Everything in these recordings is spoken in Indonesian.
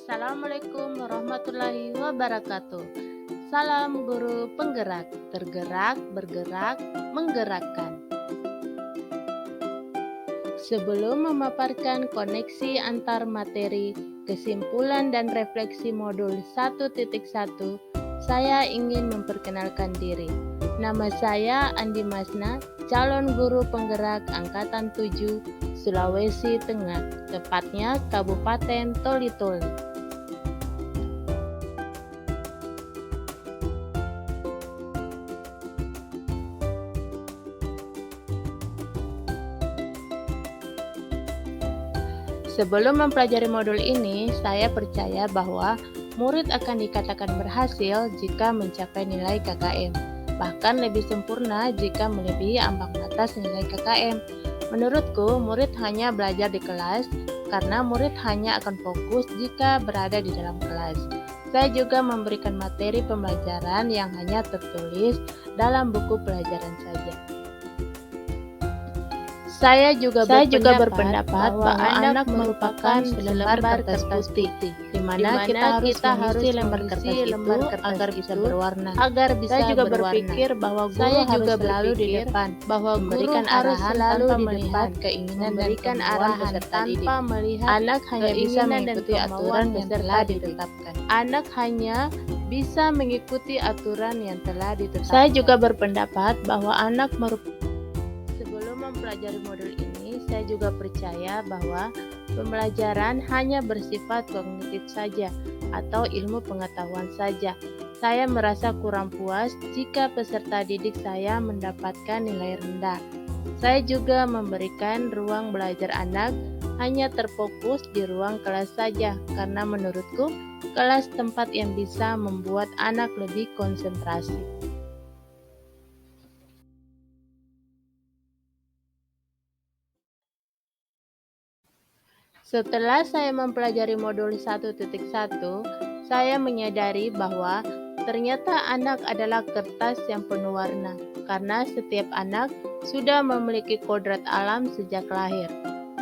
Assalamualaikum warahmatullahi wabarakatuh. Salam guru penggerak, tergerak, bergerak, menggerakkan. Sebelum memaparkan koneksi antar materi, kesimpulan dan refleksi modul 1.1, saya ingin memperkenalkan diri. Nama saya Andi Masna, calon guru penggerak Angkatan 7, Sulawesi Tengah, tepatnya Kabupaten Toli-Toli. Sebelum mempelajari modul ini, saya percaya bahwa murid akan dikatakan berhasil jika mencapai nilai KKM, bahkan lebih sempurna jika melebihi ambang batas nilai KKM. Menurutku, murid hanya belajar di kelas karena murid hanya akan fokus jika berada di dalam kelas. Saya juga memberikan materi pembelajaran yang hanya tertulis dalam buku pelajaran saja. Saya juga berpendapat bahwa anak merupakan selembar kertas putih, di mana kita harus mengisi lembar kertas itu agar bisa berwarna. Saya juga berpikir bahwa guru harus selalu di depan, bahwa memberikan arahan tanpa melihat keinginan dan kemauan peserta didik. Anak hanya bisa mengikuti aturan yang telah ditetapkan. Saya juga berpendapat bahwa anak merupakan. Sebelum mempelajari modul ini, saya juga percaya bahwa pembelajaran hanya bersifat kognitif saja atau ilmu pengetahuan saja. Saya merasa kurang puas jika peserta didik saya mendapatkan nilai rendah. Saya juga memberikan ruang belajar anak hanya terfokus di ruang kelas saja, karena menurutku kelas tempat yang bisa membuat anak lebih konsentrasi. Setelah saya mempelajari modul 1.1, saya menyadari bahwa ternyata anak adalah kertas yang penuh warna, karena setiap anak sudah memiliki kodrat alam sejak lahir.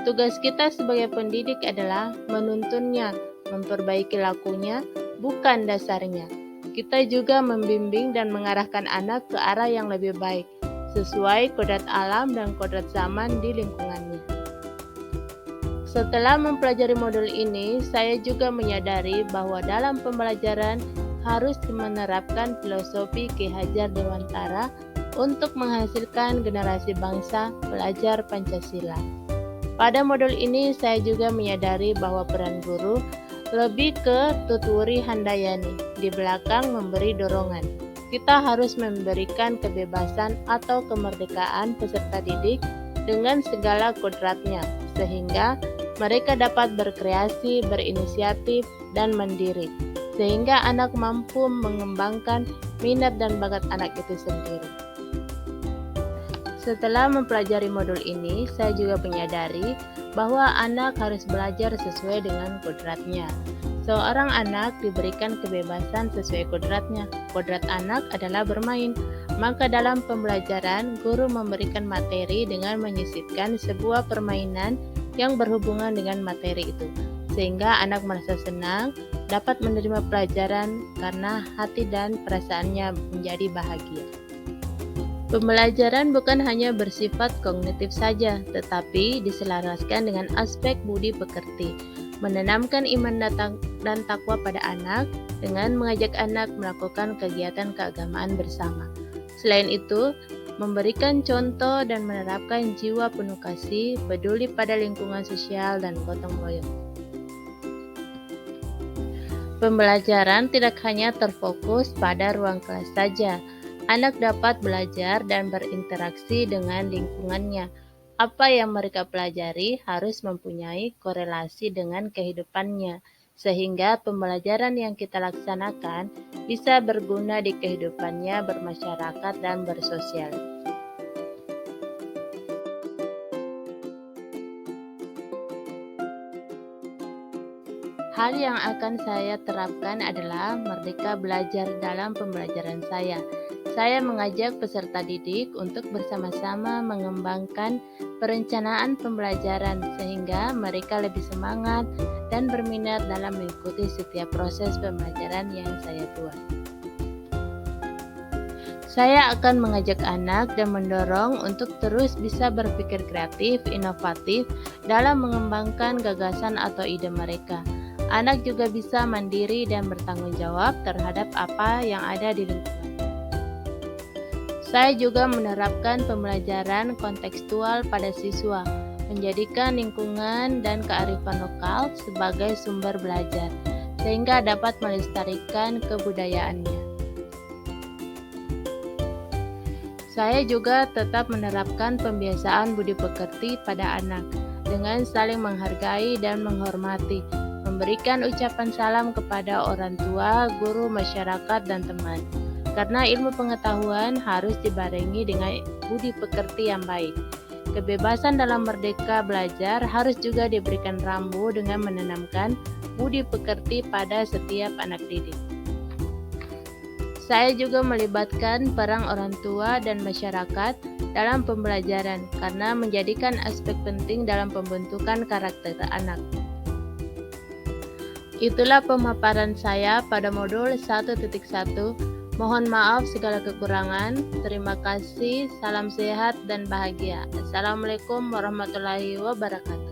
Tugas kita sebagai pendidik adalah menuntunnya, memperbaiki lakunya, bukan dasarnya. Kita juga membimbing dan mengarahkan anak ke arah yang lebih baik, sesuai kodrat alam dan kodrat zaman di lingkungannya. Setelah mempelajari modul ini, saya juga menyadari bahwa dalam pembelajaran harus menerapkan filosofi Ki Hajar Dewantara untuk menghasilkan generasi bangsa pelajar Pancasila. Pada modul ini, saya juga menyadari bahwa peran guru lebih ke tuturi handayani, di belakang memberi dorongan. Kita harus memberikan kebebasan atau kemerdekaan peserta didik dengan segala kodratnya, sehingga mereka dapat berkreasi, berinisiatif, dan mandiri, sehingga anak mampu mengembangkan minat dan bakat anak itu sendiri. Setelah mempelajari modul ini, saya juga menyadari bahwa anak harus belajar sesuai dengan kodratnya. Seorang anak diberikan kebebasan sesuai kodratnya. Kodrat anak adalah bermain. Maka dalam pembelajaran, guru memberikan materi dengan menyisipkan sebuah permainan yang berhubungan dengan materi itu, sehingga anak merasa senang, dapat menerima pelajaran karena hati dan perasaannya menjadi bahagia. Pembelajaran bukan hanya bersifat kognitif saja, tetapi diselaraskan dengan aspek budi pekerti, menanamkan iman dan takwa pada anak dengan mengajak anak melakukan kegiatan keagamaan bersama. Selain itu, memberikan contoh dan menerapkan jiwa penuh kasih, peduli pada lingkungan sosial, dan gotong royong. Pembelajaran tidak hanya terfokus pada ruang kelas saja. Anak dapat belajar dan berinteraksi dengan lingkungannya. Apa yang mereka pelajari harus mempunyai korelasi dengan kehidupannya, sehingga pembelajaran yang kita laksanakan bisa berguna di kehidupannya bermasyarakat dan bersosial. Hal yang akan saya terapkan adalah merdeka belajar dalam pembelajaran saya. Saya mengajak peserta didik untuk bersama-sama mengembangkan perencanaan pembelajaran sehingga mereka lebih semangat dan berminat dalam mengikuti setiap proses pembelajaran yang saya buat. Saya akan mengajak anak dan mendorong untuk terus bisa berpikir kreatif, inovatif dalam mengembangkan gagasan atau ide mereka. Anak juga bisa mandiri dan bertanggung jawab terhadap apa yang ada di lingkungan. Saya juga menerapkan pembelajaran kontekstual pada siswa, menjadikan lingkungan dan kearifan lokal sebagai sumber belajar, sehingga dapat melestarikan kebudayaannya. Saya juga tetap menerapkan pembiasaan budi pekerti pada anak, dengan saling menghargai dan menghormati, memberikan ucapan salam kepada orang tua, guru, masyarakat, dan teman. Karena ilmu pengetahuan harus dibarengi dengan budi pekerti yang baik. Kebebasan dalam merdeka belajar harus juga diberikan rambu dengan menanamkan budi pekerti pada setiap anak didik. Saya juga melibatkan peran orang tua dan masyarakat dalam pembelajaran karena menjadikan aspek penting dalam pembentukan karakter anak. Itulah pemaparan saya pada modul 1.1. Mohon maaf segala kekurangan. Terima kasih. Salam sehat dan bahagia. Assalamualaikum warahmatullahi wabarakatuh.